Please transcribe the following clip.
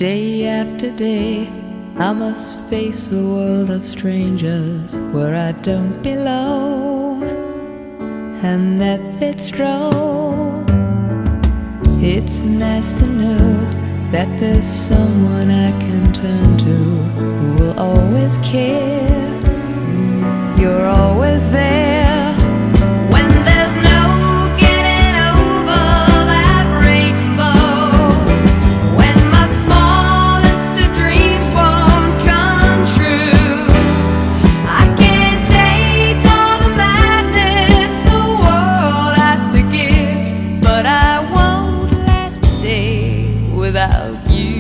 Day after day, I must face a world of strangers where I don't belong, and that fits wrong. It's nice to know that there's someone I can turn to who will always care. You're always there when there's no getting over that rainbow. When my smallest of dreams won't come true, I can't take all the madness the world has to give, but I won't last a day without you.